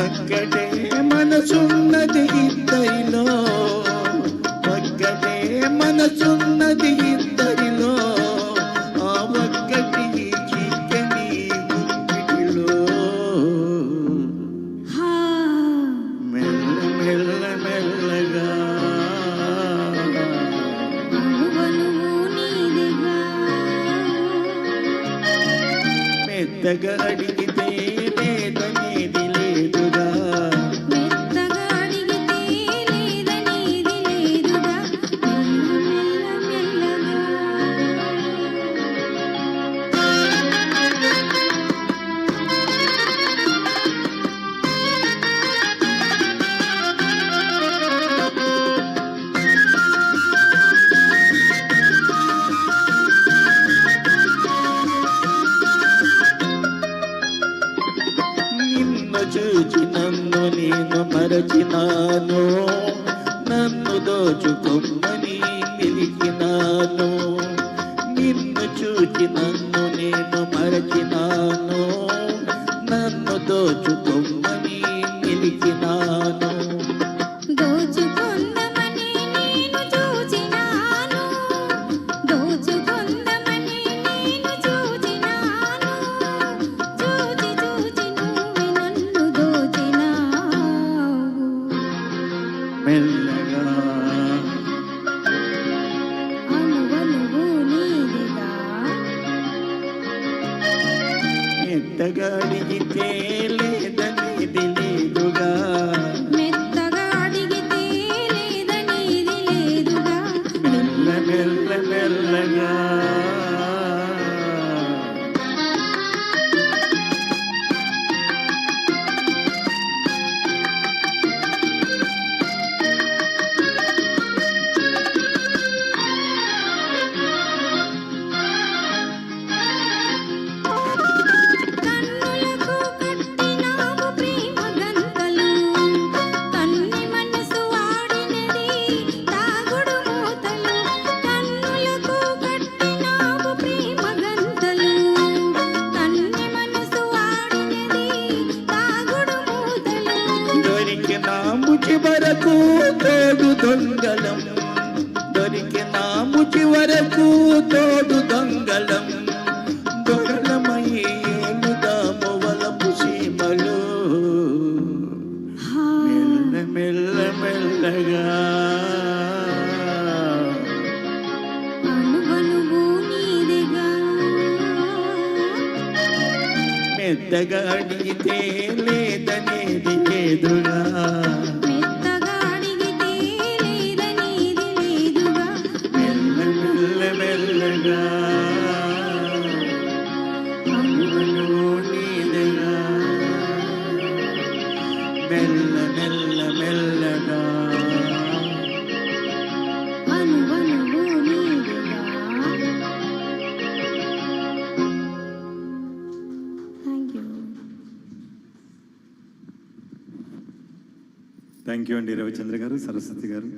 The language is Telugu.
ఒక్కటే మనసున్నది ఇద్దరిలో, ఒక్కటే మనసున్నది ఇద్దరిలో, ఆ ఒక్కటి చిక్కని గుప్పిటిలో. మెల్ల మెల్ల మెల్లగా మెత్తగా అడిగితే లేదనేది లేదుగా, మెత్తగా అడిగితే లేదనేది లేదుగా, మెల్ల మెల్లగా నిన్ను చూచి నన్ను నేను మరచినాను, నన్ను దోచుకొమ్మని పిలిచినాను. నిన్ను చూచి నన్ను నేను మరచినాను, నన్ను దోచుకొమ్మని పిలిచినాను. దోచుకొందమని నేను చూచినాను, దోచుకొందమని నేను చూచినాను, చూచి చూచి నువ్వే నన్ను దోచినావు. మెల్లగా అనువనువు నీదిగా, మెత్తగా అడిగితే లేదనేది లేదుగా, మెత్తగా అడిగితే లేదనేది లేదుగా, మెల్ల మెల్ల మెల్లగా కన్నులకు కట్టినావు ప్రేమ గంతలు, కన్ని మనసు వాడినది తాగుడు మూతలు. కన్నులకు కట్టినావు ప్రేమ గంతలు, కన్ని మనసు వాడినది తాగుడు మూతలు. దొరికినాము చివరకు తోడు దొంగలం, దొరికినాము చివరకు తోడు దొంగలం, దొరలమై ఏలుదాము వలపు సీమలు. మెల్ల మెల్ల మెల్లగా అనువనువు నీదిగా, మెత్తగా అడిగితే లేదనేది లేదుగా, మెత్తగా అడిగితే లేదనేది లేదుగా, మెల్ల మెల్ల మెల్లగా అనువనువు నీదిగా, మెల్ల మెల్ల మెల్లగా అనువనువు నీదిగా. Thank you. థ్యాంక్ యూ అండి రవిచంద్ర గారు, సరస్వతి గారు.